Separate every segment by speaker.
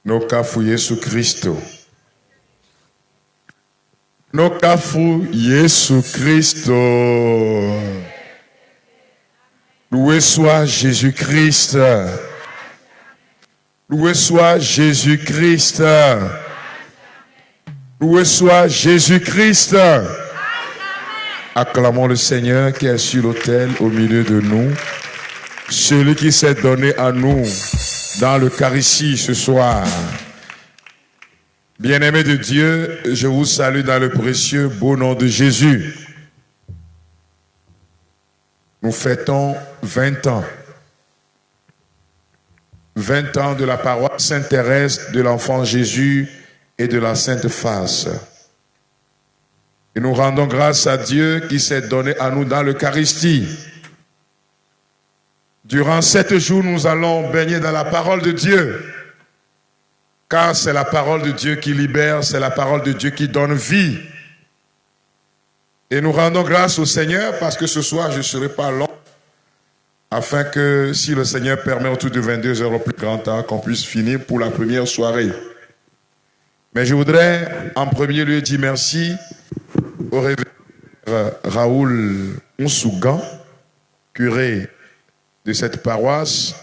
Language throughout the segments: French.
Speaker 1: Nokafu Yesu Kristo. Nokafu Yesu Kristo. Loué soit Jésus-Christ. Loué soit Jésus-Christ. Loué soit Jésus-Christ. Acclamons le Seigneur qui est sur l'autel au milieu de nous. Celui qui s'est donné à nous dans l'Eucharistie ce soir. Bien-aimés de Dieu, je vous salue dans le précieux beau nom de Jésus. Nous fêtons 20 ans. 20 ans de la paroisse Sainte-Thérèse de l'Enfant Jésus et de la Sainte Face. Et nous rendons grâce à Dieu qui s'est donné à nous dans l'Eucharistie. Durant 7 jours, nous allons baigner dans la parole de Dieu. Car c'est la parole de Dieu qui libère, c'est la parole de Dieu qui donne vie. Et nous rendons grâce au Seigneur parce que ce soir, je ne serai pas long. Afin que, si le Seigneur permet autour de 22 heures au plus grand temps, qu'on puisse finir pour la première soirée. Mais je voudrais en premier lieu dire merci au révérend Raoul Nsougan, curé de cette paroisse,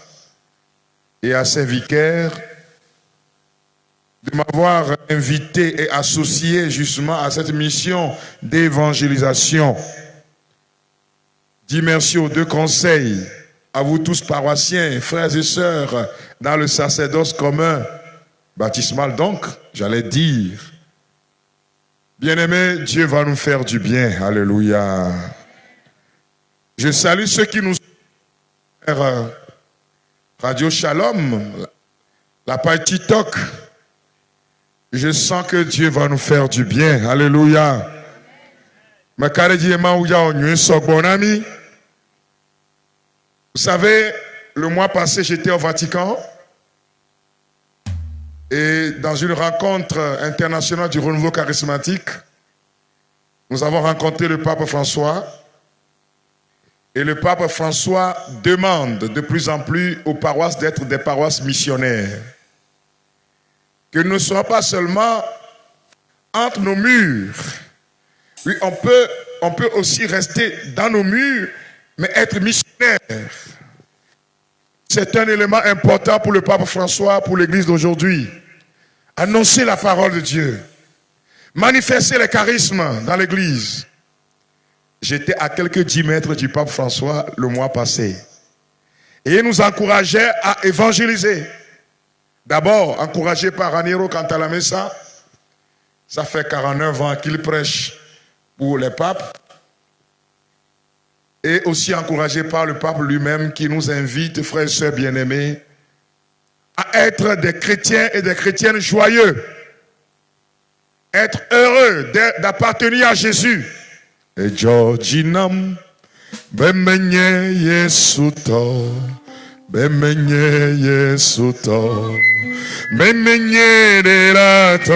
Speaker 1: et à ses vicaires de m'avoir invité et associé justement à cette mission d'évangélisation. Dis merci aux 2 conseils, à vous tous paroissiens, frères et sœurs, dans le sacerdoce commun, baptismal donc, j'allais dire. Bien-aimés, Dieu va nous faire du bien, alléluia. Je salue ceux qui nous suivent, Radio Shalom, la page TikTok. Je sens que Dieu va nous faire du bien, alléluia. Vous savez, le mois passé, j'étais au Vatican et dans une rencontre internationale du renouveau charismatique, nous avons rencontré le pape François et le pape François demande de plus en plus aux paroisses d'être des paroisses missionnaires. Que nous ne soyons pas seulement entre nos murs. Oui, on peut aussi rester dans nos murs, mais être missionnaire. C'est un élément important pour le pape François, pour l'Église d'aujourd'hui. Annoncer la parole de Dieu. Manifester les charismes dans l'Église. J'étais à quelques 10 mètres du pape François le mois passé. Et il nous encourageait à évangéliser. D'abord, encouragé par Raniero Cantalamessa. Ça fait 49 ans qu'il prêche pour les papes. Et aussi encouragé par le pape lui-même qui nous invite, frères et sœurs bien-aimés, à être des chrétiens et des chrétiennes joyeux. Être heureux d'appartenir à Jésus. Et Georginam, Bemenye Yesuto, Bemenye Yesuto, Bemenye Delato,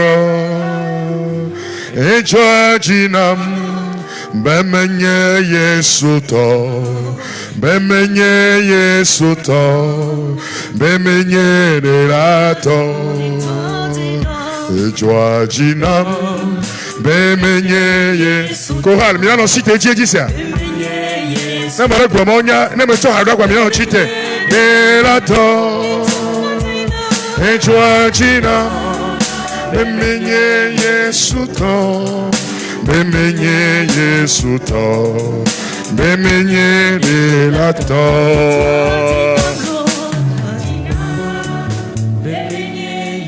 Speaker 1: et Georginam, Bemenye Yesuto, Bemenye Yesuto, Bemenye Delato, et Georginam, Bemenye Yesuto. Choral, Milano cité Dieu dit ça. Namara Guamonia, Namato Hadagua Milano cité. Delato, et Georginam, Bemenye Yesuto. Bemenye Yesuto, Bemenye Delato,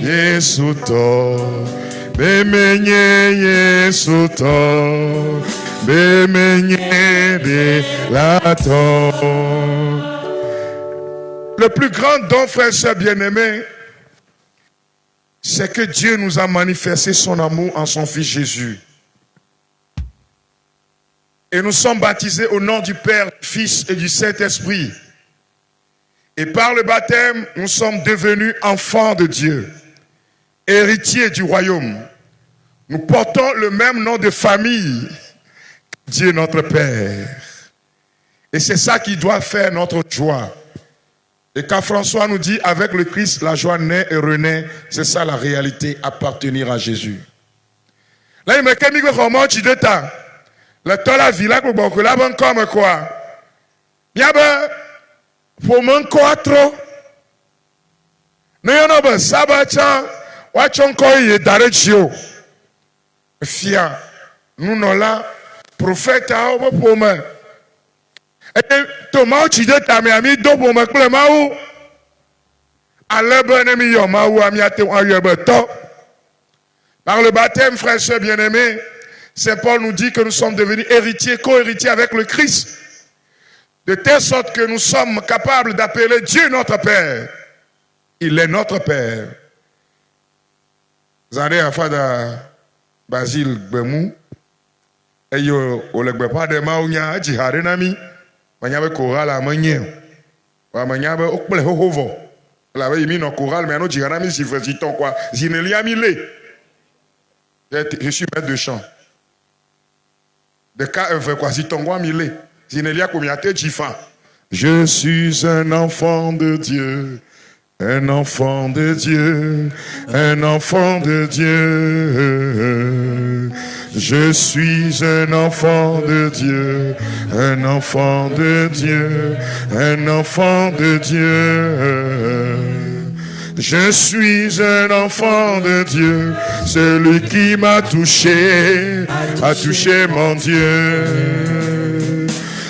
Speaker 1: Yesuto, Bemenye Yesuto, Bemenye Delato. Le plus grand don, frères et sœurs bien-aimés, c'est que Dieu nous a manifesté son amour en son Fils Jésus. Et nous sommes baptisés au nom du Père, du Fils et du Saint-Esprit. Et par le baptême, nous sommes devenus enfants de Dieu, héritiers du royaume. Nous portons le même nom de famille, Dieu notre Père. Et c'est ça qui doit faire notre joie. Et quand François nous dit, avec le Christ, la joie naît et renaît, c'est ça la réalité, appartenir à Jésus. Là, il me dit que comment tu te temps. Le temps la vie là, que là, bon, comme quoi. Il y a pour mon quoi trop. Nous y en a ça, watchon ko ye dare chio. Fia, nous non là, prophète a au pour moi. Et Thomas, tu dis ta ami do pour moi que maou. Ale ben ami yo maou ami ate en yebeto. Par le baptême, frères et sœurs bien-aimés, Saint Paul nous dit que nous sommes devenus héritiers, co-héritiers avec le Christ. De telle sorte que nous sommes capables d'appeler Dieu notre Père. Il est notre Père. Vous allez à Fada Basile Bemou. Et yo, au le pas de Maounia, Jiharenami. Manyabe Koral à Magné. Manyabe Okple Hovo. La veille, mis dans Koral, mais non, Jiharenami, si vous dites quoi. Jinelia Milé. Je suis maître de chant. De cas, quoi, si ton quoi, Milé. Jinelia Komiate Jifa. Je suis un enfant de Dieu. Un enfant de Dieu, un enfant de Dieu. Je suis un enfant de Dieu, un enfant de Dieu, un enfant de Dieu. Je suis un enfant de Dieu, celui qui m'a touché, a touché mon Dieu.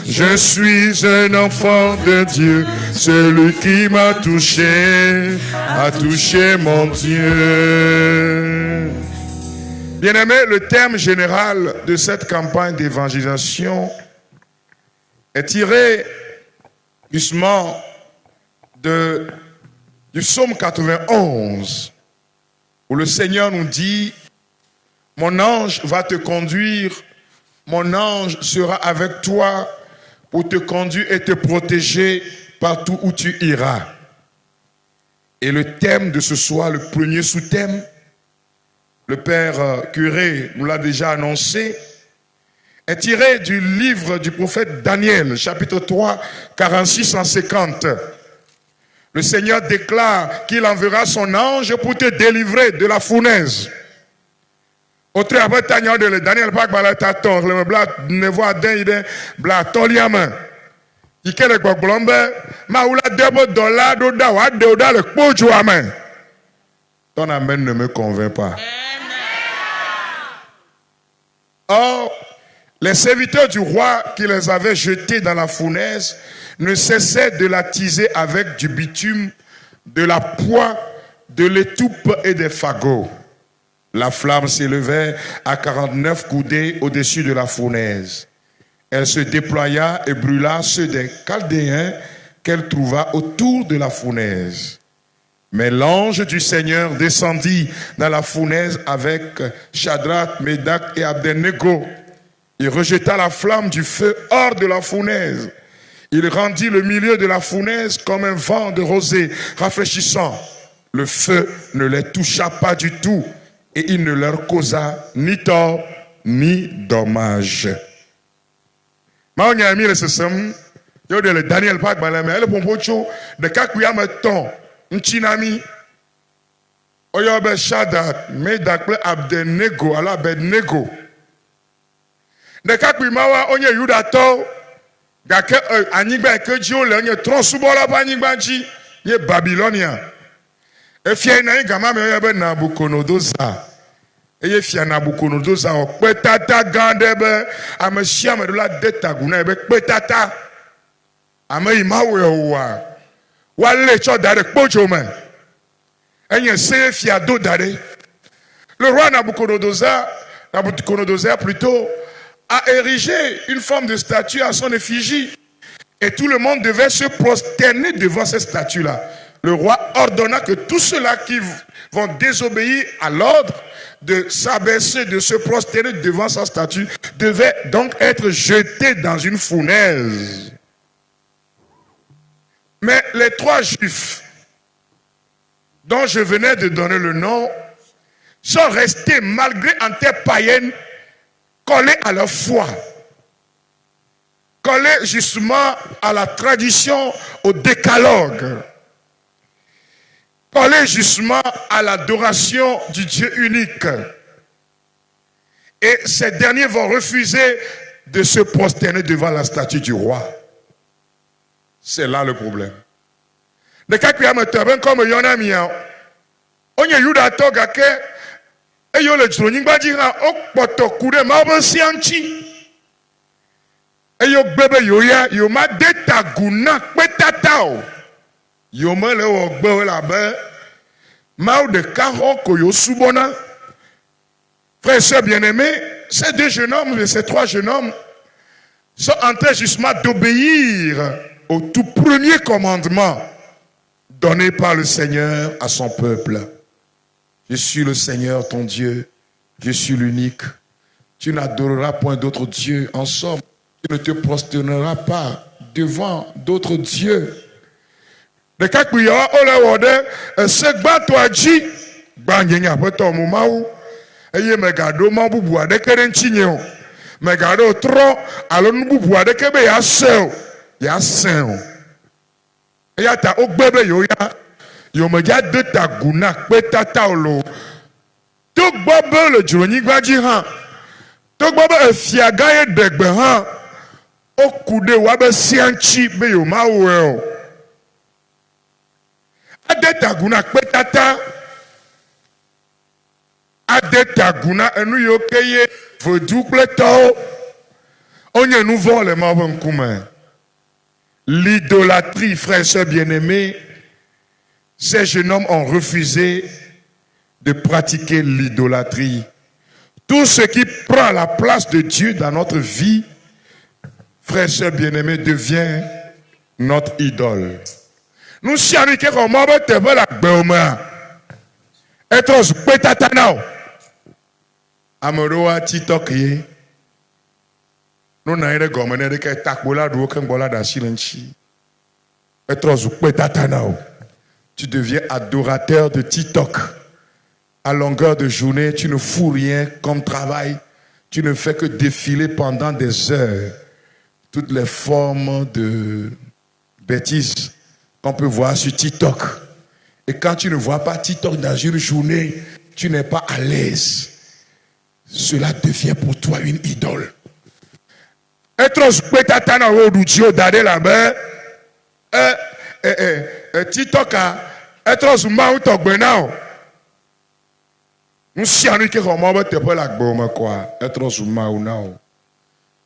Speaker 1: Je suis un enfant de Dieu, celui qui m'a touché, a touché mon Dieu. Bien-aimé, le thème général de cette campagne d'évangélisation est tiré justement du psaume 91, où le Seigneur nous dit, mon ange va te conduire, mon ange sera avec toi, pour te conduire et te protéger partout où tu iras. Et le thème de ce soir, le premier sous-thème, le Père curé nous l'a déjà annoncé, est tiré du livre du prophète Daniel, chapitre 3, 46 en 50. Le Seigneur déclare qu'il enverra son ange pour te délivrer de la fournaise. Autre après Tanya de Daniel Pak Balataton, le blat ne voit d'un blat toliaman. Il kele kwa blombe, ma oula $2 doda wa deoda le kpojo amen. Ton amen ne me convainc pas. Or, les serviteurs du roi qui les avaient jetés dans la fournaise ne cessaient de l'attiser avec du bitume, de la poix, de l'étoupe et des fagots. La flamme s'élevait à 49 coudées au-dessus de la fournaise. Elle se déploya et brûla ceux des Chaldéens qu'elle trouva autour de la fournaise. Mais l'ange du Seigneur descendit dans la fournaise avec Shadrach, Médach et Abednego. Il rejeta la flamme du feu hors de la fournaise. Il rendit le milieu de la fournaise comme un vent de rosée rafraîchissant. Le feu ne les toucha pas du tout. Et il ne leur causa ni tort ni dommage. Maonya mi le sesem yo de le Daniel Pak balame ele pompocho de kakuya meton nchinami oyo be Shadrach, Médach kple Abednego ala Abednego de kakuya mawa onye Yudato gake anyigba ke dzi o le onye trɔ̃subɔla ƒe anyigba dzi nye Babilonia. Efia na gama me be Nabucodonosor. Eye fia Nabucodonosor o kpetata gã ɖe be ame sia ame ɖe la de tagu na be kpetata. Ame yi ma woa. Wa le tsɔ da ɖe kpodzo me. Enye se fia do da ɖe. Le roi Nabucodonosor plutôt a érigé une forme de statue à son effigie. Et tout le monde devait se prosterner devant cette statue-là. Le roi ordonna que tous ceux-là qui vont désobéir à l'ordre de s'abaisser, de se prosterner devant sa statue, devaient donc être jetés dans une fournaise. Mais les 3 juifs dont je venais de donner le nom sont restés, malgré en terre païenne, collés à leur foi, collés justement à la tradition, au décalogue. parlait justement à l'adoration du Dieu unique. Et ces derniers vont refuser de se prosterner devant la statue du roi. C'est là le problème. De cas qui a me comme yona mia. On y a eu d'atoga que et yo le droning ba dira o poto kude ma bon sianchi. Et yo bebe yo ya yo ma deta guna petatao. Yo me le o gbe la be. Ma de caron ko yo subona. Frères et sœurs bien-aimés, ces deux jeunes hommes, ces trois jeunes hommes sont en train justement d'obéir au tout premier commandement donné par le Seigneur à son peuple. Je suis le Seigneur ton Dieu, je suis l'unique. Tu n'adoreras point d'autres dieux. En somme, tu ne te prosterneras pas devant d'autres dieux. Le cas où il y a ce que tu as dit, eye megado ma bubu adeke de ntsinye o megado tro alo nu bubu adeke be ya sen o eya ta ogbe be yo ya yo meja de ta guna pe tata o lo to gbo be le dzronyigba dzi hã to gbo be efiaga ye degbe hã o ku de wa be siantsi be yo ma wo o ade ta guna pe tata adetaguna enu yokeye vodu pleto onye nous vole le mabon kume. L'idolâtrie, frères et sœurs bien-aimés, ces jeunes hommes ont refusé de pratiquer l'idolâtrie. Tout ce qui prend la place de Dieu dans notre vie, frères et sœurs bien-aimés, devient notre idole. Nous sommes comme moi, te veux la béoma. Et tous pétatanao. Amoroa TikTok ye. Nous n'avons pas gommené de que takbola d'où qu'un bola d'achilenchi. Et tous pétatanao. Tu deviens adorateur de TikTok. À longueur de journée, tu ne fous rien comme travail. Tu ne fais que défiler pendant des heures toutes les formes de bêtises qu'on peut voir sur TikTok. Et quand tu ne vois pas TikTok dans une journée, tu n'es pas à l'aise. Cela devient pour toi une idole. TikTok être maou togbenao. Nous si on est que comment te pas la goma quoi être maou nao.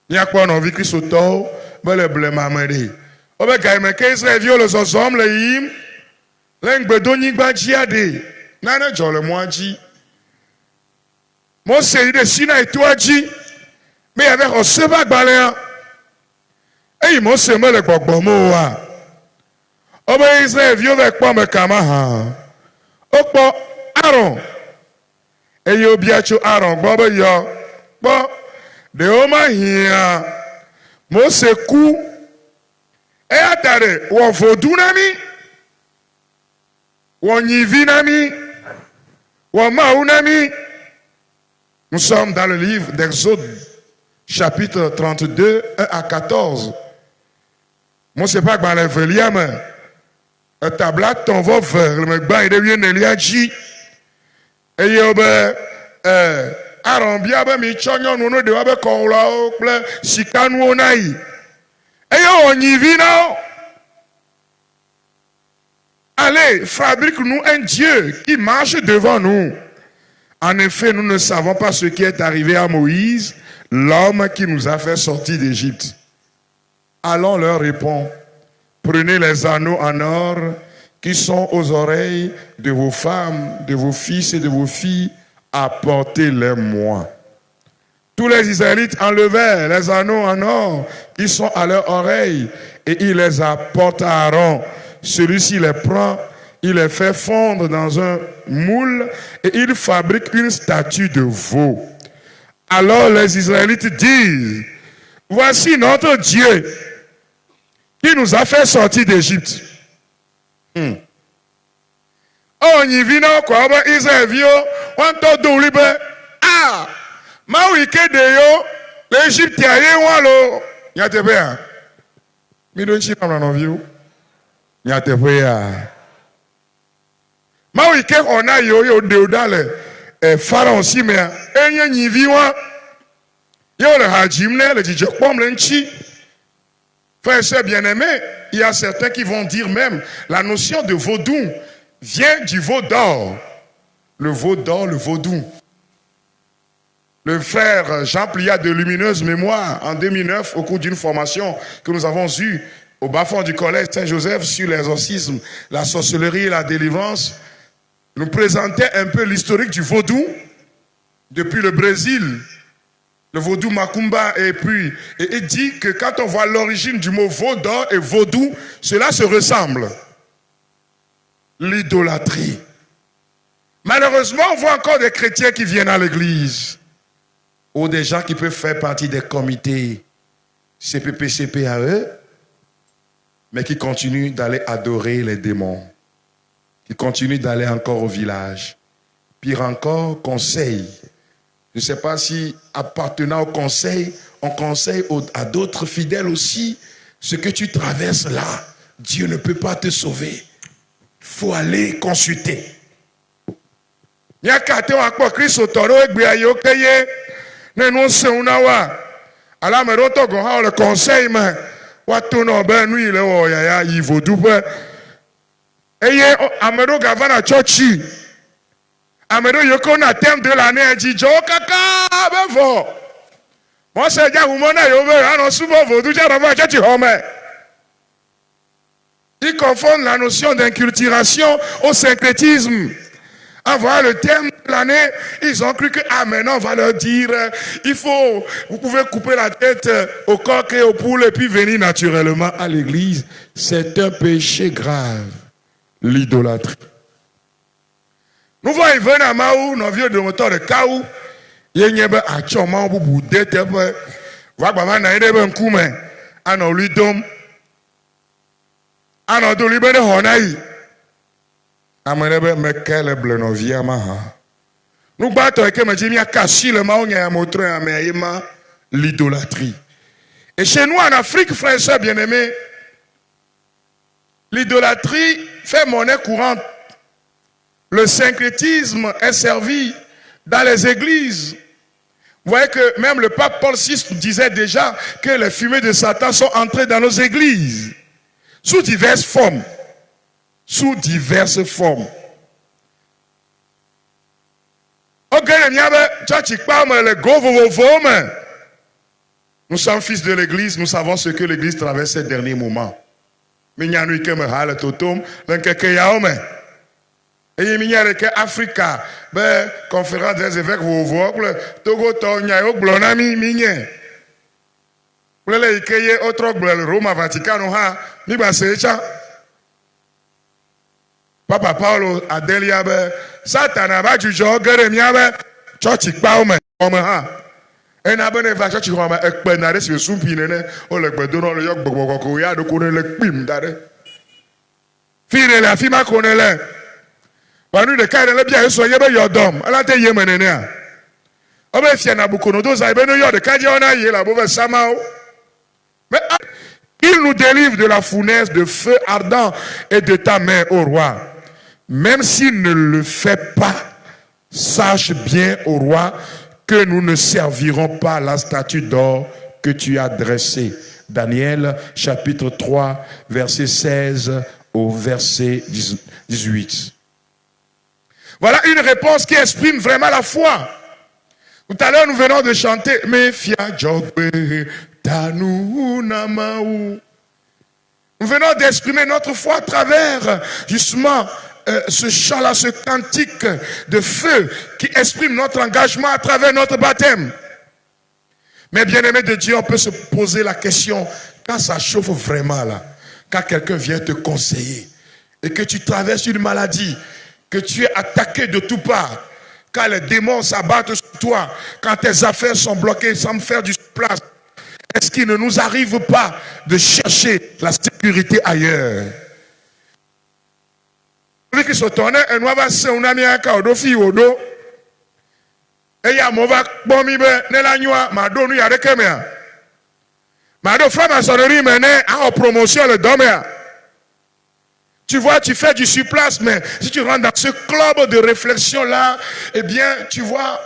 Speaker 1: Ni a quoi on vit Christ auto, ben le blé mamadi. O be gaime que Israël viole les hommes les him. L'engbe doni gbajiade. Nana jole moaji. Mon série de Sina et toi dit, mais avec un seul baléan. Et il m'a semé le gbogbomoa. Oh ben Israël vieux avec moi me kamaha. Oh bon Aaron. Et yo biacho Aaron bobo yo. Bon de oma hia. Mo se ku. Et atare wo vodunami. Wo nyivinami. Wo maunami. Nous sommes dans le livre d'Exode, chapitre 32, 1 à 14. Moi, je ne sais pas comment les veillères, mais le tablat tombe vers le mec, il devient Eliadji. Et il y a Aaron, bien, mais Chagnon, nous devons avoir Koula, Chikanou, Onaï. Et on y vit, non? Allez, fabrique-nous un Dieu qui marche devant nous. En effet, nous ne savons pas ce qui est arrivé à Moïse, l'homme qui nous a fait sortir d'Égypte. Allons leur répondre, prenez les anneaux en or qui sont aux oreilles de vos femmes, de vos fils et de vos filles, apportez-les-moi. Tous les Israélites enlevèrent les anneaux en or qui sont à leurs oreilles et ils les apportent à Aaron. Celui-ci les prend, il les fait fondre dans un moule et il fabrique une statue de veau. Alors les Israélites disent, voici notre Dieu qui nous a fait sortir d'Égypte. Oh, y vient quoi, Israël vio, on t'a dit, ah, ma wike de yo, l'Égypte y a rien walo, y a te bien. Mais donc, si on en a vu, y a te bien. Maouike on a yo deodale pharaon si mais enye nyiviwa yo le hajimne le djekpom lenchi. Frères et sœurs bien-aimés, il y a certains qui vont dire même la notion de vaudou vient du veau d'or. Le veau d'or, le vaudou. Le frère Jean Pliat de Lumineuse Mémoire en 2009 au cours d'une formation que nous avons eue au bas-fond du collège Saint-Joseph sur l'exorcisme, la sorcellerie et la délivrance, nous présentait un peu l'historique du vaudou depuis le Brésil, le vaudou Macumba, et puis il dit que quand on voit l'origine du mot vaudor et vaudou, cela se ressemble. L'idolâtrie. Malheureusement, on voit encore des chrétiens qui viennent à l'église, ou des gens qui peuvent faire partie des comités CPP-CPAE, mais qui continuent d'aller adorer les démons, qui continuent d'aller encore au village. Pire encore, conseil. Je ne sais pas si, appartenant au conseil, on conseille à d'autres fidèles aussi, ce que tu traverses là, Dieu ne peut pas te sauver. Il faut aller consulter. Il y a quatre ans, Christ au taureau et Biayokaye, ne nous sommes pas. Alors, mais l'autre, le conseil, mais, Watono ben nous il est oh ya il vaut double. Et Amedo Gavana Chochi. Amedo Yoko na thème de l'année dit Jo kaka bevo. Moi c'est déjà umona yo be ano subo vaudou ja rava chachi home. Ils confondent la notion d'inculturation au syncrétisme. En voyant le thème de l'année, ils ont cru que, ah, maintenant, on va leur dire, vous pouvez couper la tête au coq et au poule et puis venir naturellement à l'église. C'est un péché grave, l'idolâtrie. Nous voyons venir à Maou, nos vieux de moteur de Kaou, il y a un chômage pour vous déterrer, voilà, il y a un coup, mais, à nos lidom, à nos dolibés de Honaï. Nous battons avec l'idolâtrie. Et chez nous en Afrique, frères et sœurs bien-aimés, l'idolâtrie fait monnaie courante. Le syncrétisme est servi dans les églises. Vous voyez que même le pape Paul VI disait déjà que les fumées de Satan sont entrées dans nos églises sous diverses formes. Sous diverses formes. Nous sommes fils de l'église, nous savons ce que l'église traverse ces derniers moments. Et il y a Africa, conférence des évêques, Togo, Tonya, Blonami, Migné. Vous l'avez écrit, autre Rome, Vatican, Papa Paulo Adelia Satana ba jujo geremia be church pa o me ha e na be ne va church ho ma e pe na re se sumpi ne o le gbedo no le yo gbogbo ko ya do ko ne le pim dare fire la fi ma ko ne le ba nu de ka le bia so ye be yodom ala te ye menene a o be fia na bukono do za be no yo de ka je ona ye la bo be samao mais il nous délivre de la fournaise de feu ardent et de ta main, ô roi. Même s'il ne le fait pas, sache bien, ô roi, que nous ne servirons pas la statue d'or que tu as dressée. Daniel, chapitre 3, verset 16 au verset 18. Voilà une réponse qui exprime vraiment la foi. Tout à l'heure, nous venons de chanter « Mefia Jogbe Tanou Namaou ». Nous venons d'exprimer notre foi à travers, justement, ce chant-là, ce cantique de feu qui exprime notre engagement à travers notre baptême. Mais bien-aimé de Dieu, on peut se poser la question, quand ça chauffe vraiment là, quand quelqu'un vient te conseiller et que tu traverses une maladie, que tu es attaqué de toutes parts, quand les démons s'abattent sur toi, quand tes affaires sont bloquées sans faire du place, est-ce qu'il ne nous arrive pas de chercher la sécurité ailleurs? Qui se tourne et nous avons un ami à Kaodo Fiodo. Et il y a Mova Bomibe, Nelanoa, Mado, nous y a des caméras. Mado, femme à sonnerie, mené à promotion le domaine. Tu vois, tu fais du surplace, mais si tu rentres dans ce club de réflexion-là, eh bien, tu vois,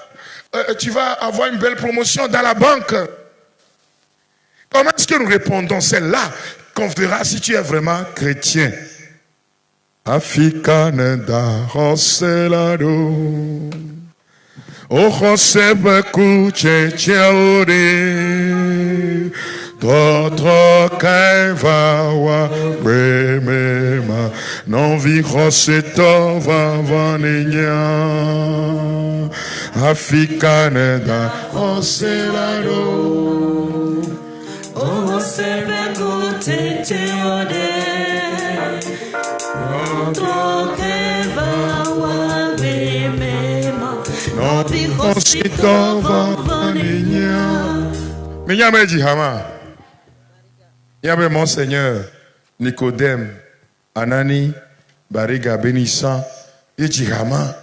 Speaker 1: tu vas avoir une belle promotion dans la banque. Comment est-ce que nous répondons? C'est là qu'on verra si tu es vraiment chrétien. Africanenda Roselado O Josebe Kuchecheode Totro Kaivawa Bremema Non vi Roseto Vanenya Africanenda Roselado O Josebe Kuchecheode Il y avait Monseigneur Nicodème Anani Bariga bénissant et Djihama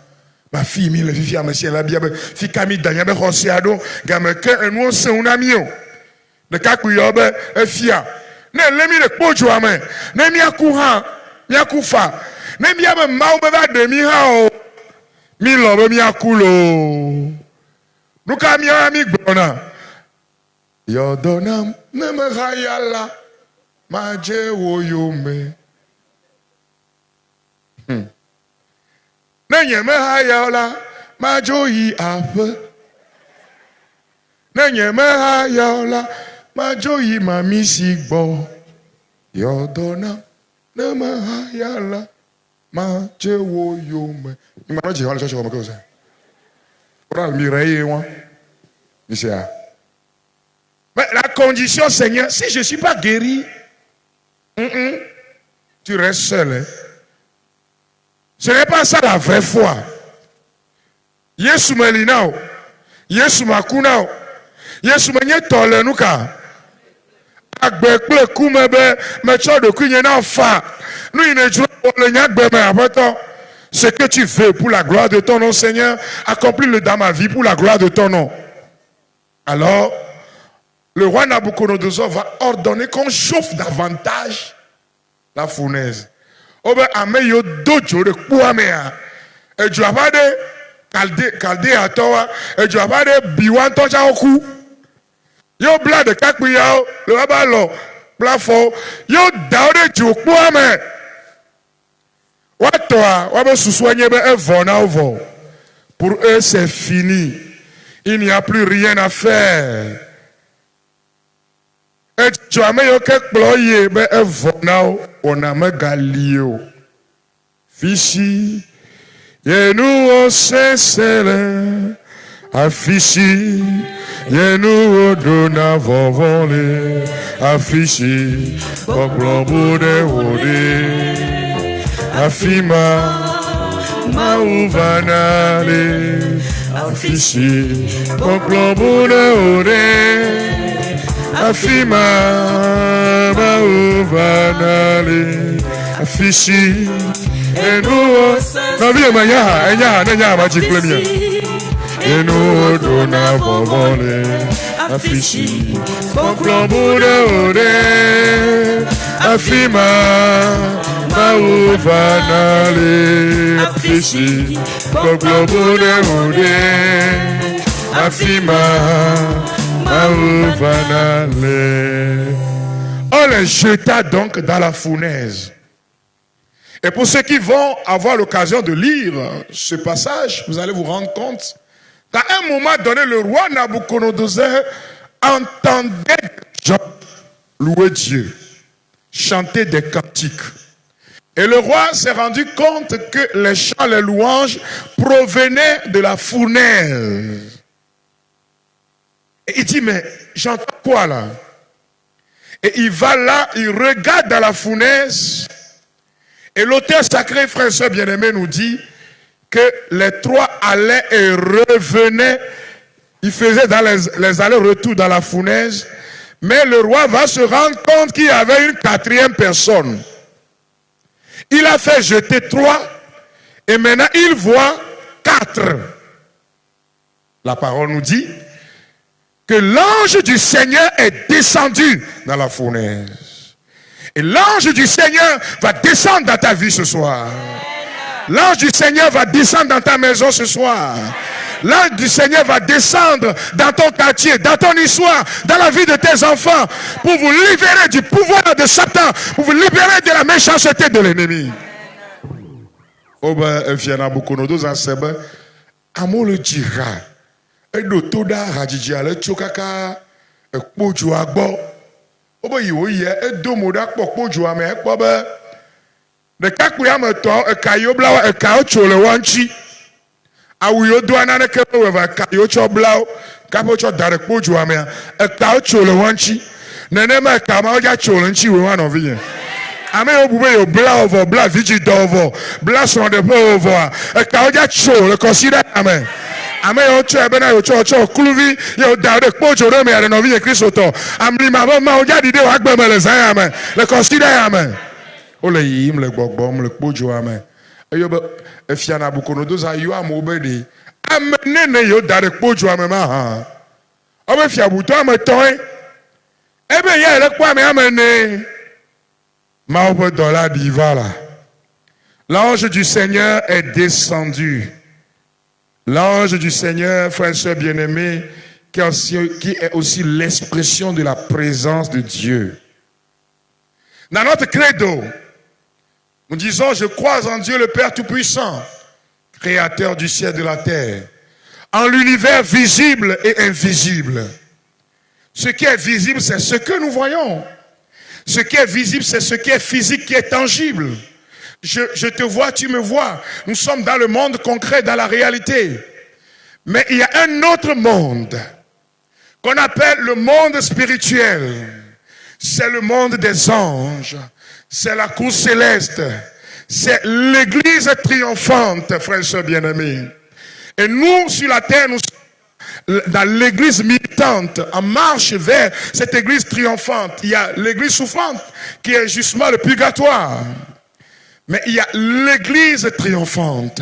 Speaker 1: ma fille mi le vivia monsieur la bien fi Camille Daniel Rossiado gameke enu se unamio de kakuyobe e fia ne lemi le pojo amen ne mi akuha mi akufa ne mi aba mawo be ba de mi ha o mi lo be mi akulo nuka mi ami gbona yodonam ne me hayala ma je wo yome ne nye me hayala ma jo yi ape ne nye me hayala ma jo yi ma mi sigbo yodonam ne me hayala ma je wo yome mi ma je wala cho ko ça ora mi reye wa monsieur. Mais la condition, Seigneur, si je ne suis pas guéri, tu restes seul. Hein? Ce n'est pas ça la vraie foi. Yesu melinao, Yesu makunao, Yesu menye tole nuka. Agbekple kumebe, mecho de kunyena fa. Nous il ne joue le nyakbe me abato. Ce que tu veux pour la gloire de ton nom, Seigneur, accomplis-le dans ma vie pour la gloire de ton nom. Alors, le roi Nabucodonosor va ordonner qu'on chauffe davantage la fournaise. Obe ameyo dojo de kuamea. Et tu as pas de calde à toi. Et tu as pas de biwan toja oku. Yo bla de kakuyao le babalo plafond. Yo daode tu kuame. Watoa wabe soussoigner be evona ovo. Pour eux c'est fini. Il n'y a plus rien à faire. Et tu as mis au kekploye be evonao oname galio. Fichi yenu osesele afichi yenu odona vovole afichi poplombo de wode afima mauvanale afichi poplombo de wode Afima mauvanale afishi enu na vie manya enya ma jiklemia enu dona vovole afishi poplombude ode afima mauvanale afishi poplombude ode afima. On les jeta donc dans la fournaise. Et pour ceux qui vont avoir l'occasion de lire ce passage, vous allez vous rendre compte qu'à un moment donné, le roi Nabucodonosor entendait des gens louer Dieu, chanter des cantiques. Et le roi s'est rendu compte que les chants, les louanges provenaient de la fournaise. Et il dit, mais j'entends quoi là? Et il va là, il regarde dans la fournaise. Et l'auteur sacré, frère et soeur bien-aimé, nous dit que les trois allaient et revenaient. Ils faisaient dans les allers-retours dans la fournaise. Mais le roi va se rendre compte qu'il y avait une quatrième personne. Il a fait jeter 3. Et maintenant, il voit 4. La parole nous dit que l'ange du Seigneur est descendu dans la fournaise. Et l'ange du Seigneur va descendre dans ta vie ce soir. L'ange du Seigneur va descendre dans ta maison ce soir. L'ange du Seigneur va descendre dans ton quartier, dans ton histoire, dans la vie de tes enfants, pour vous libérer du pouvoir de Satan, pour vous libérer de la méchanceté de l'ennemi. Oba efiana bukonodo zasebe amole dira edo toda hajiji ale chokaka ekpoju agbo oba yiwo ye edo moda kpokpoju ame ekpo be de kakpu ya meto ekayo blawo ekayo chole wanchi awu yo do anane ke we kayo cho blawo kapo cho dare kpoju ame ekayo chole wanchi nene ma kama oja chole nchi we wan of yen ame obube yo bla over bla vigi dovo bla son de over e ka oja cho le consider amen ame yo cho ebe na yo cho kluvi yo da de pojo re me are no vie Kristo to amri ma oja dide wa gbe me le zan amen le consider amen o le yim le gbogbo le pojo amen e yo be e fia na bukonodo za yo amobede amene ne yo da de pojo amen ma ha o be fia buto ameton ebe ye le kwa me amene. L'ange du Seigneur est descendu. L'ange du Seigneur, frères et sœurs bien-aimés, qui est aussi l'expression de la présence de Dieu. Dans notre credo, nous disons, je crois en Dieu le Père Tout-Puissant, créateur du ciel et de la terre, en l'univers visible et invisible. Ce qui est visible, c'est ce que nous voyons. Ce qui est visible, c'est ce qui est physique, qui est tangible. Je te vois, tu me vois. Nous sommes dans le monde concret, dans la réalité. Mais il y a un autre monde qu'on appelle le monde spirituel. C'est le monde des anges. C'est la cour céleste. C'est l'église triomphante, frères et sœurs bien-aimés. Et nous, sur la terre, nous sommes dans l'église militante, en marche vers cette église triomphante. Il y a l'église souffrante, qui est justement le purgatoire. Mais il y a l'église triomphante.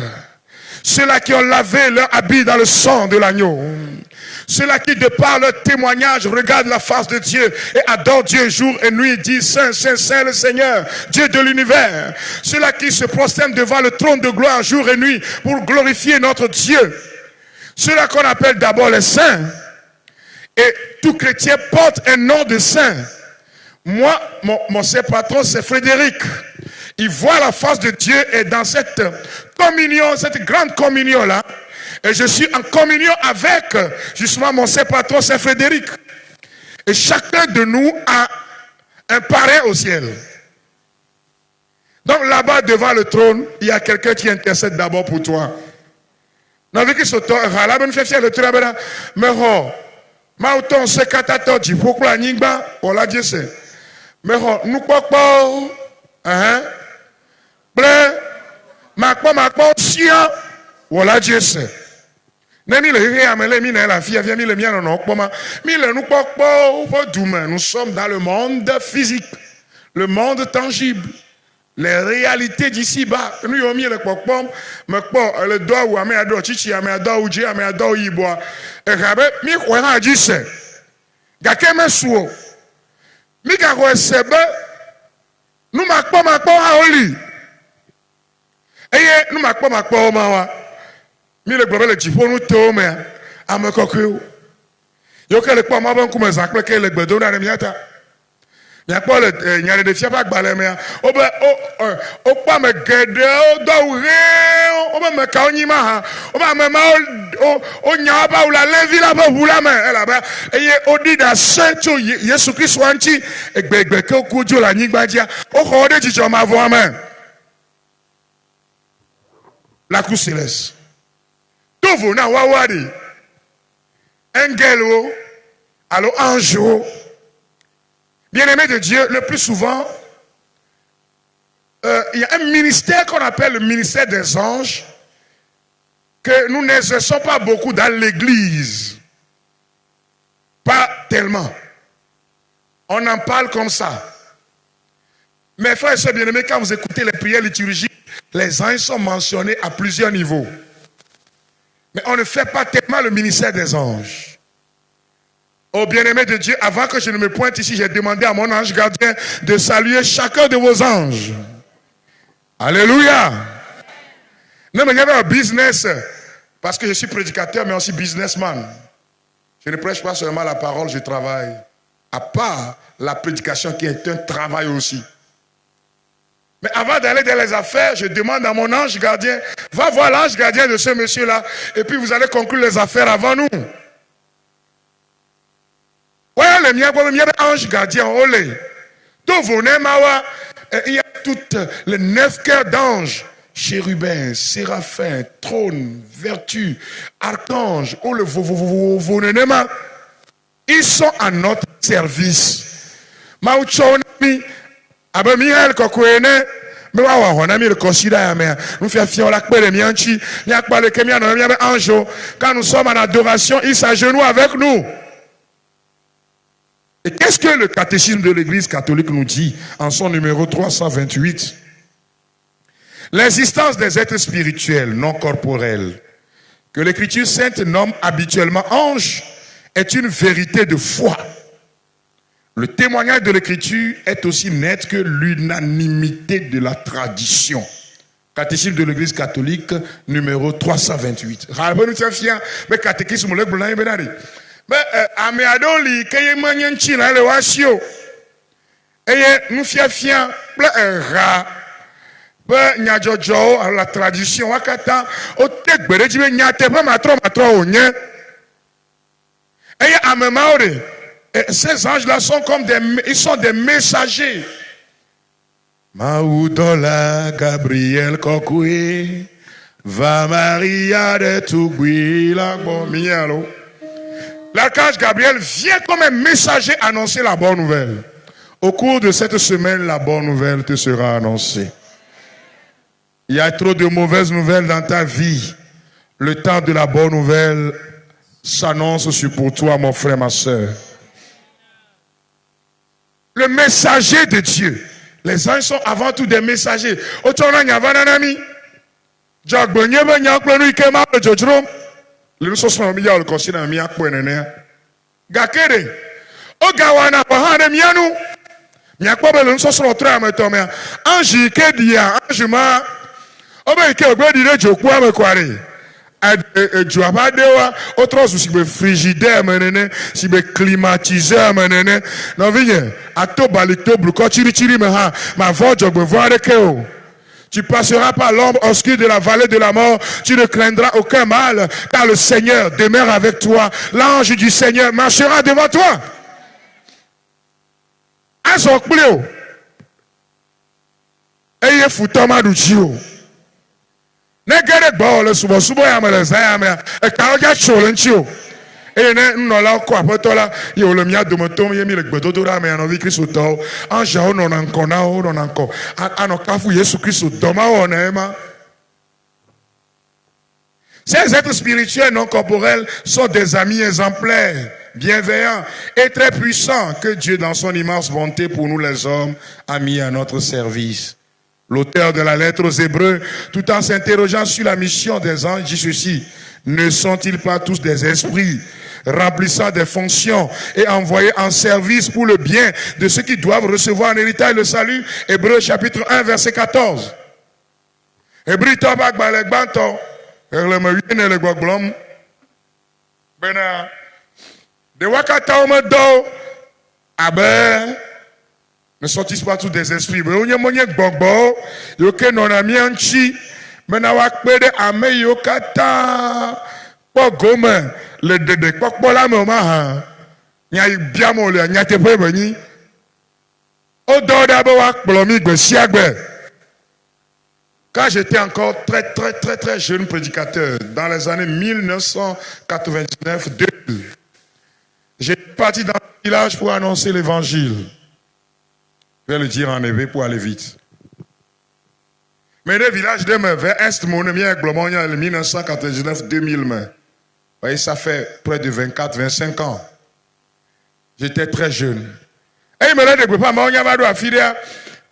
Speaker 1: Ceux-là qui ont lavé leur habit dans le sang de l'agneau. Ceux-là qui, de par leur témoignage, regardent la face de Dieu et adorent Dieu jour et nuit, disent Saint, Saint, Saint le Seigneur, Dieu de l'univers. Ceux-là qui se prosternent devant le trône de gloire jour et nuit pour glorifier notre Dieu. Ceux-là qu'on appelle d'abord les saints. Et tout chrétien porte un nom de saint. Moi, mon saint patron, c'est Frédéric. Il voit la face de Dieu et dans cette communion, cette grande communion-là, et je suis en communion avec, justement, mon saint patron, c'est Frédéric. Et chacun de nous a un parrain au ciel. Donc là-bas, devant le trône, il y a quelqu'un qui intercède d'abord pour toi. Naviki soto hala ben fefia le trabera meho mauton se katato di pokla nyingba ola jese meho nukpokpo ble makpo sia ola jese nemi le hé amele mi na la fia via mi le mia no okpoma mi le nukpokpo po dume. Nous sommes dans le monde physique, le monde tangible. Les réalités d'ici-bas, nous avons mis le pokpom, mais pas le doigt ou amé ado chichi, amé ado uji, amé ado iboa. Et rabé, mi quoi a dit c'est. Gake me suo. Mi gako sebe, nous makpo a oli. Eye, nous makpo o mawa. Mi le globe le jipo nous te ome, ame kokyo. Yo ke le kwa maban kume zakle ke le gbedo na remiata. Il y a pas le n'y a des fiers pas balé mais au pas me gede au doure au pas me kaonima au pas me au nya ba ou la levi la ba ou la main là bas et au dit da saint Jésus Christ wanti egbe ke ku jo la nyigba dia au ko de jijo ma vo main la cour céleste tout vous na wawadi angelo allo anjo. Bien-aimé de Dieu, le plus souvent, il y a un ministère qu'on appelle le ministère des anges, que nous n'exerçons pas beaucoup dans l'église. Pas tellement. On en parle comme ça. Mais frères et sœurs bien-aimés, quand vous écoutez les prières liturgiques, les anges sont mentionnés à plusieurs niveaux. Mais on ne fait pas tellement le ministère des anges. Oh bien-aimé de Dieu, avant que je ne me pointe ici, j'ai demandé à mon ange gardien de saluer chacun de vos anges. Alléluia. Non, mais il y avait un business, parce que je suis prédicateur, mais aussi businessman. Je ne prêche pas seulement la parole, je travaille. À part la prédication qui est un travail aussi. Mais avant d'aller dans les affaires, je demande à mon ange gardien, va voir l'ange gardien de ce monsieur-là, et puis vous allez conclure les affaires avant nous. Ouais, le mien, ange gardien, olé. Il y a toutes les 9 cœurs d'anges, chérubins, séraphins, trônes, vertus, archanges, ils sont à notre service. Mauchonami, abe Michael Kokwene, me wa honami le considère ya me. Nous fait fion la kpele mianchi, nya kpale kemia no mia anjo. Quand nous sommes en adoration, ils s'agenouillent avec nous. Et qu'est-ce que le catéchisme de l'Église catholique nous dit en son numéro 328? L'existence des êtres spirituels non corporels, que l'Écriture sainte nomme habituellement anges, est une vérité de foi. Le témoignage de l'Écriture est aussi net que l'unanimité de la tradition. Catéchisme de l'Église catholique, numéro 328. Mais catéchisme le blanc benari. Mais améadoli keye manyanchi na le wasio. Eye nous fiafia ra. Be nyajojo la tradition wakata o tegbere jibe nyate pa matro onye. Eye amemaore. Ces anges-là sont comme ils sont des messagers. Maoudola Gabriel Kokoué, va Maria de Tougui, la bonne mielo. L'archange Gabriel vient comme un messager annoncer la bonne nouvelle. Au cours de cette semaine, la bonne nouvelle te sera annoncée. Il y a trop de mauvaises nouvelles dans ta vie. Le temps de la bonne nouvelle s'annonce pour toi, mon frère, ma soeur. Le messager de Dieu. Les anges sont avant tout des messagers. Le sont mis à le considérer un miak pour un Gakere. Ogawana, Bahane Mianou. Miakwa, le sont sur le train à me tomber. Ange Kedia, Ange Ma. Obeke, Obedi, Jokwa, me quarry. Joabadewa, autre si be frigidaire menene, si be climatiseur menene, non vigne, à to balito bluko chiri meha, ma voix jog me voir keo. Tu passeras par l'ombre obscure de la vallée de la mort, tu ne craindras aucun mal, car le Seigneur demeure avec toi, l'ange du Seigneur marchera devant toi. Azok pleo. Eye futoma du chio. Negere ball subo ya mele zayame e ka oja cholenchio e ne nnola ko apotola ye olomia domotom ye mi le gbedodora me anovi Kristo to anja ono na nko na ono na nko anokafu Yesu Kristo doma ona ema. Ces êtres spirituels non corporels sont des amis exemplaires, bienveillants et très puissants que Dieu dans son immense bonté pour nous les hommes a mis à notre service. L'auteur de la lettre aux Hébreux, tout en s'interrogeant sur la mission des anges, dit ceci: ne sont-ils pas tous des esprits remplissant des fonctions et envoyés en service pour le bien de ceux qui doivent recevoir en héritage le salut? Hébreux chapitre 1 verset 14. Hébreux tobak balekbanto, erlemewine le gboglom. Bena de wakata omedo abe. Ne sont-ils pas tous des esprits? Mais on y a moyen gbogbo, yoke non amianchi, menawakpede ame yokata, pogome, le dede, pokpola moma, nya biamo le nya tepe beni, ododa bewak blomi gbe siagbe. Quand j'étais encore très jeune prédicateur, dans les années 1999-2000, j'étais parti dans le village pour annoncer l'évangile. Je vais le dire en hébreu pour aller vite. Mais le village de me vers Est, mon ami avec Blomonia, en 1999-2000. Voyez, ça fait près de 24-25 ans. J'étais très jeune. Et il me l'a dit, papa, moi, on y a pas de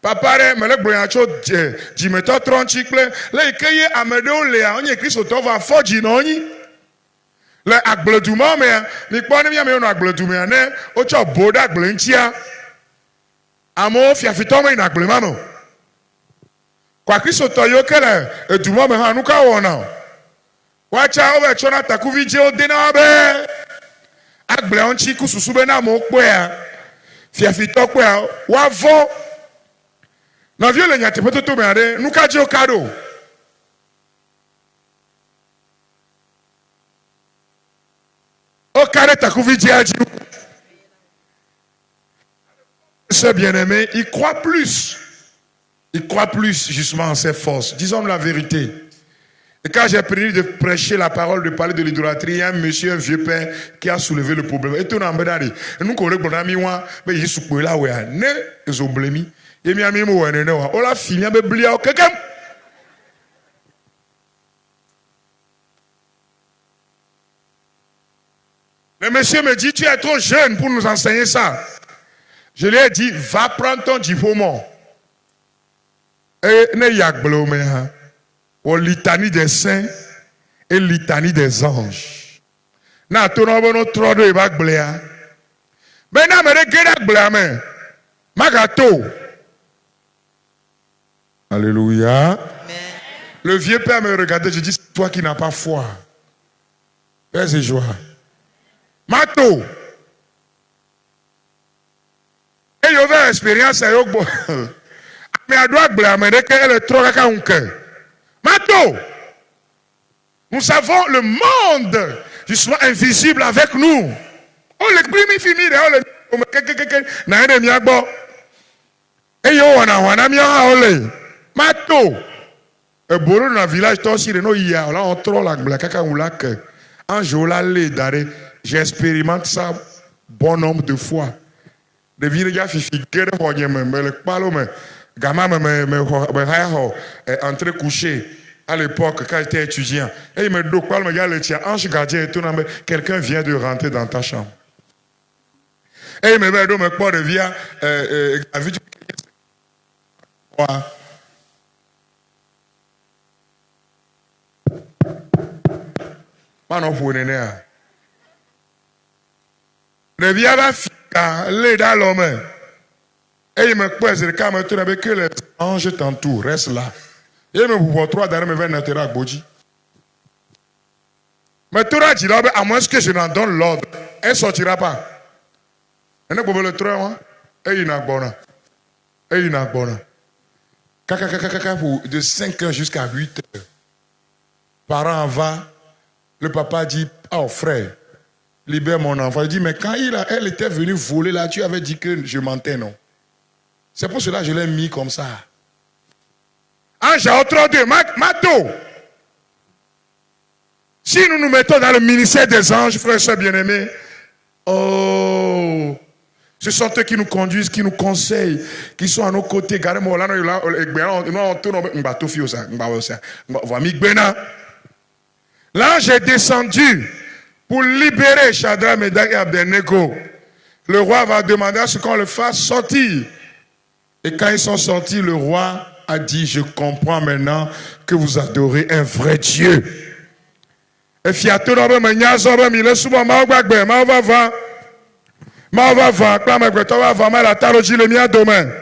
Speaker 1: papa, me l'a dit, je me t'ai 30 chicles. Là, il y a Amédéo, on y a écrit sur ton va fort, Le agble du monde, mais pas ni on agble du monde, o cho boda agble ntia. Amo fiafito me agble mano. Kwa Kristo toyo kele e du monde ha nuka wona. Wacha obe chona takuvi je odena be. Agble onchi kususu be na mo pe a. Fiafito pe a wa vo. Na viole nyate pototo me ade nuka je o kado. Ce bien-aimé, il croit plus. Il croit plus justement en ses forces. Disons la vérité. Et quand j'ai pris de prêcher la parole, de parler de l'idolâtrie, il y a un monsieur, un vieux père, qui a soulevé le problème. Et tout le monde a dit, nous connaissons le ami, mais il est là, où il y a des problèmes. Il y a des problèmes. On l'a fini, il y a des problèmes. Le monsieur me dit, tu es trop jeune pour nous enseigner ça. Je lui ai dit, va prendre ton diplôme. Et ne yagblo au litanie des saints et litanie des anges. Na tonobono trop de bagblea. Mais na me de gbla me. Magato. Alléluia. Le vieux père me regardait, je dis, c'est toi qui n'as pas foi. Paix et joie. Mato. Et yo ve expérience yo gbo. Mais à droite blâmer que le trop kaka unke. Mato. Nous savons le monde justement invisible avec nous. On le primi fini de on le na ene mi agbo. Et yo wana mi ole. Mato. E boro na village to si no ya là on trop la bla kaka ulak. En jola le dare. J'expérimente ça, bon nombre de fois. De vie, les gars, entré coucher à l'époque quand j'étais étudiant. Et il me dit, ange gardien, quelqu'un vient de rentrer dans ta chambre. Et il me dit, de via, le vieux fika, les dans l'homme. Et il me pose le cas, que les anges t'entourent, reste là. Et il me voit trois d'armes, me viennent à Boji. Mais tout le monde, à moins que je n'en donne l'ordre, elle ne sortira pas. Elle ne peut pas le trouver, et il n'a pas. Et il n'a pas. De 5 heures jusqu'à 8 heures. Parents va, le papa dit, oh frère, libère mon enfant. Il dit, mais quand elle était venue voler là, tu avais dit que je mentais, non? C'est pour cela que je l'ai mis comme ça. Ange à autre de Mato. Si nous nous mettons dans le ministère des anges, frères et sœurs bien-aimés, oh, ce sont eux qui nous conduisent, qui nous conseillent, qui sont à nos côtés. L'ange est descendu pour libérer Shadrach, Médach et Abednego. Le roi va demander à ce qu'on le fasse sortir. Et quand ils sont sortis, le roi a dit, je comprends maintenant que vous adorez un vrai Dieu. Et fiato no be menyazo be mi le subo ma gbagbe ma va pa ma gbe to va ma la taro ji le mi adome.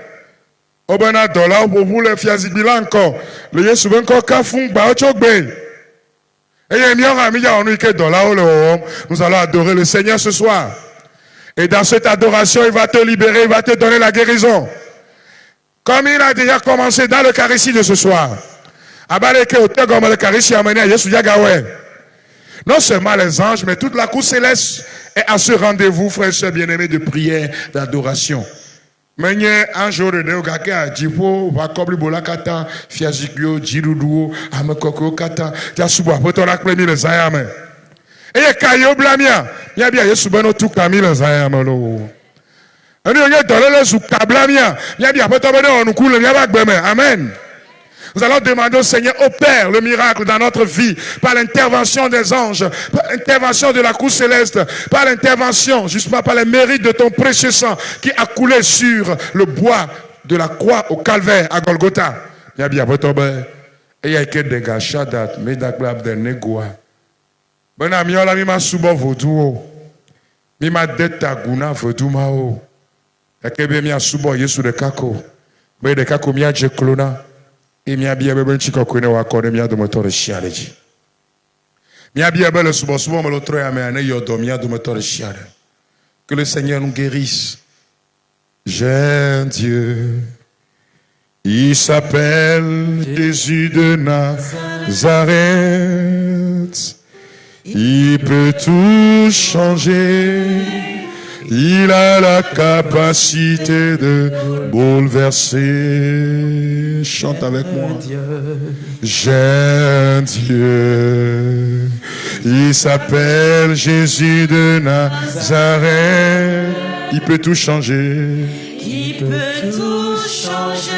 Speaker 1: Obena dola obu le fiazi bilan ko. Le Yesu ben ko ka fun gba ocho gbe. Et mi on mi ya onu ike dola o le nous allons adorer le Seigneur ce soir. Et dans cette adoration, il va te libérer, il va te donner la guérison. Comme il a déjà commencé dans l'Eucharistie de ce soir. Abaleke otego le Eucharistie amené à Yesu Yagawe. Non seulement les anges, mais toute la cour céleste est à ce rendez-vous, frères et sœurs bien-aimés, de prière, d'adoration. Menye anjo de neogake a jipo vakobli bolakata fiazikyo jiruduo amekoko kata jasubo apoto rakplemi le zayame. Eye kayo blamia ya bia Yesu beno tu kamile zayame lo. Ani onye dolele su kablamia ya bia apoto beno onukule ya bagbeme. Amen. Nous allons demander au Seigneur, opère le miracle dans notre vie par l'intervention des anges, par l'intervention de la cour céleste, par l'intervention, justement par les mérites de ton précieux sang qui a coulé sur le bois de la croix au calvaire à Golgotha. Bena miola mi ma subo vodou. Mi ma deta guna vodou ma o. Ekebe mi a subo Yesu de kako. Be de kako mi a je klona. E mi a biya bebe chiko kwene wa kone mi a do motore shialeji. Mi a biya bele subo subo me lo troye ame ane yodo mi a do motore shiale. Que le Seigneur nous guérisse. J'ai un Dieu. Il s'appelle Jésus de Nazareth. Il peut tout changer. Il a la capacité de bouleverser. Chante avec moi. J'ai un Dieu. Il s'appelle Jésus de Nazareth. Il peut tout changer.
Speaker 2: Il peut tout changer.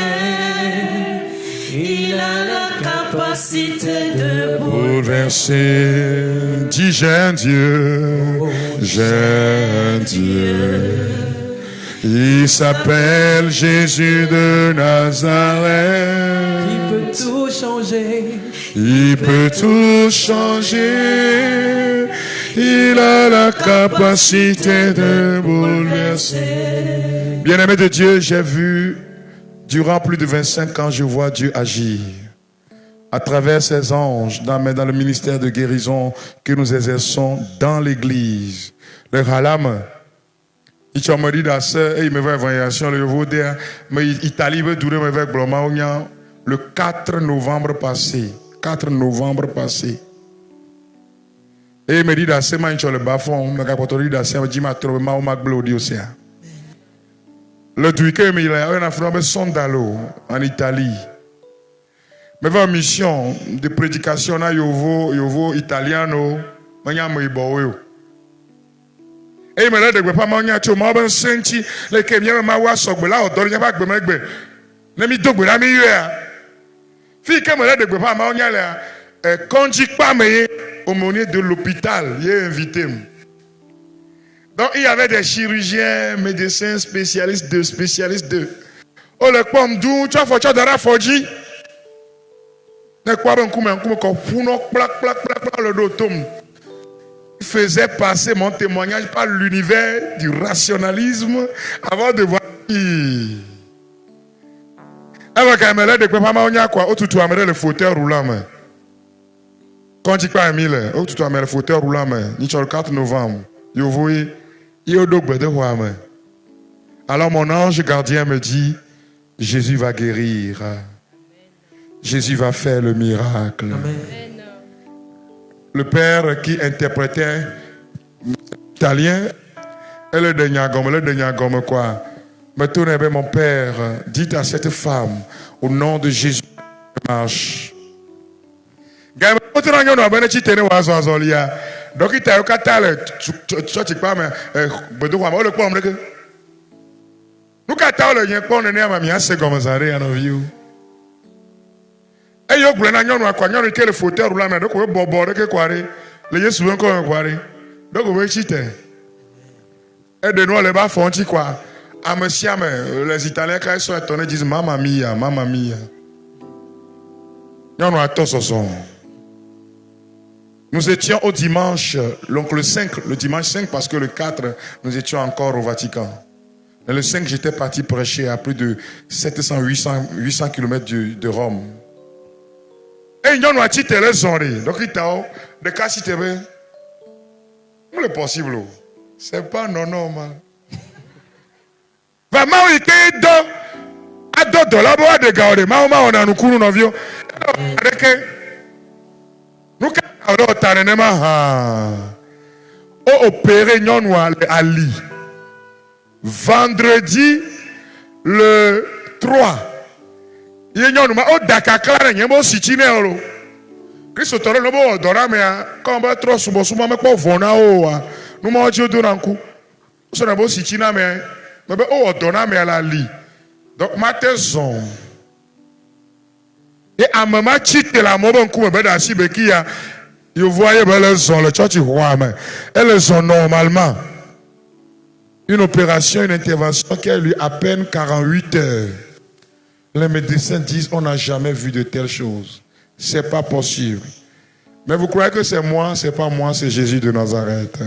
Speaker 2: Il a la capacité de
Speaker 1: bouleverser. Dis j'ai un Dieu. J'ai un Dieu. Il s'appelle Jésus de Nazareth.
Speaker 3: Il peut tout changer.
Speaker 1: Il peut tout changer. Il a la capacité de bouleverser. Bien-aimé de Dieu, j'ai vu, durant plus de 25 ans, je vois Dieu agir. À travers ses anges, dans le ministère de guérison que nous exerçons dans l'église. Le halam, il m'a dit il me va évaluation, le Vaudéa, mais Italie veut durer avec Bloma le 4 novembre passé. 4 novembre passé. Et il me dit d'assez, moi, je le bafon, mais quand on dit d'assez, je dis, ma trouvé, ma ou ma glodie aussi. Le week-end, il a un affaire Sondalo, en Italie. Mais va mission de prédication, na yovo italiano, manya mo ibowo. Et il me l'a dit, pas manya tu m'as ben senti, les kémiens ma wa sogbe la odor nya ba gbe megbe. Ne mi dogbe la mi yua. Fi ke me l'a dit, pas manya la konji pa me aumônier de l'hôpital, il est invité. Donc il y avait des chirurgiens, médecins, spécialistes de. Oh le pomme d'où tu as fait tu dara foji. Ne quoi ben comme ko puno plac le dos tombe. Il faisait passer mon témoignage par l'univers du rationalisme avant de voir qui. Alors quand elle de pas ma quoi, au tout amène le fauteuil roulant mais. Quand tu pas Emile, au tout amène le fauteuil roulant mais, ni le 4 novembre. Yo voyez alors mon ange gardien me dit, Jésus va guérir. Jésus va faire le miracle. Amen. Le père qui interprétait italien, le Nyagome quoi. Me tourne vers mon père, dites à cette femme, au nom de Jésus, marche. Donc il t'a eu qu'à tu pas mais bedo wa le pom le nous kata le yen pon ne ma mi ase gomazare an view e yo gbe na nyonu akwa nyonu ke le fauteuil roulant mais donc bobo de ke kware le yesu en ko kware donc we chite et de nous le ba fonti quoi à monsieur les italiens quand ils sont étonnés disent mamma mia nyonu atososo. Nous étions au dimanche, donc le 5, le dimanche 5, parce que le 4, nous étions encore au Vatican. Mais le 5, j'étais parti prêcher à plus de 800 km de Rome. Et nous avons dit les sonneries. Donc, il t'a de cas si tu veux. C'est possible. C'est pas normal. Vraiment, il y a d'autres là-bas de garder. Mais on a nous courons en avion. Nous alors opéré non Ali. Vendredi le 3. Il y a un Dakar y a un sitine Christ toro no bo dora me quand ba trop subo subo me ko vona o nous ma Dieu donanku. So na bo sitina me be o dona me la li. Donc ma maison. Et à maman chite la mobo nku me be da si be kia. Vous voyez, elles ont le church elles ont normalement une opération, une intervention qui a eu à peine 48 heures. Les médecins disent on n'a jamais vu de telles choses. C'est pas possible. Mais vous croyez que c'est moi? C'est pas moi, c'est Jésus de Nazareth.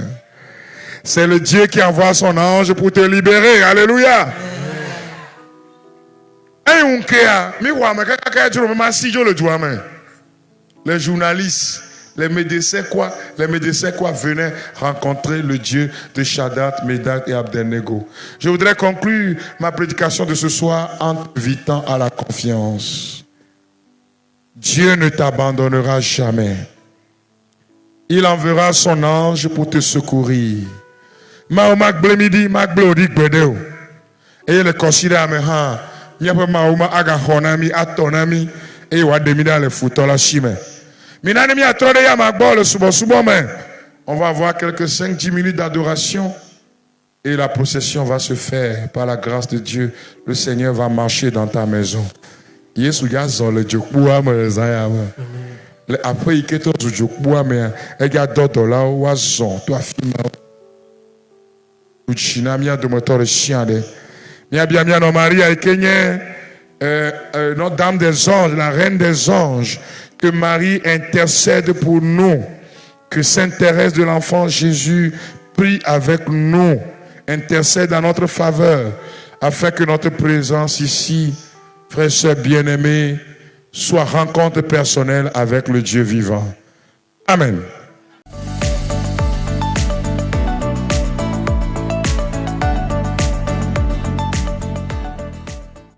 Speaker 1: C'est le Dieu qui envoie son ange pour te libérer. Alléluia. Les journalistes, les médecins quoi venaient rencontrer le Dieu de Shadrach, Médach et Abednego. Je voudrais conclure ma prédication de ce soir en t'invitant à la confiance. Dieu ne t'abandonnera jamais. Il enverra son ange pour te secourir. Et le considère maintenant. On va avoir quelques 5-10 minutes d'adoration et la procession va se faire par la grâce de Dieu. Le Seigneur va marcher dans ta maison. Après, il quitte le Jokboua, mais il y a d'autres là où ils sont. Toi, film. De moteur de chien. Bien, Maria et Kenya, notre Dame des Anges, la Reine des Anges, que Marie intercède pour nous, que Sainte Thérèse de l'Enfant Jésus prie avec nous, intercède en notre faveur, afin que notre présence ici, frères et sœurs bien-aimés, soit rencontre personnelle avec le Dieu vivant. Amen.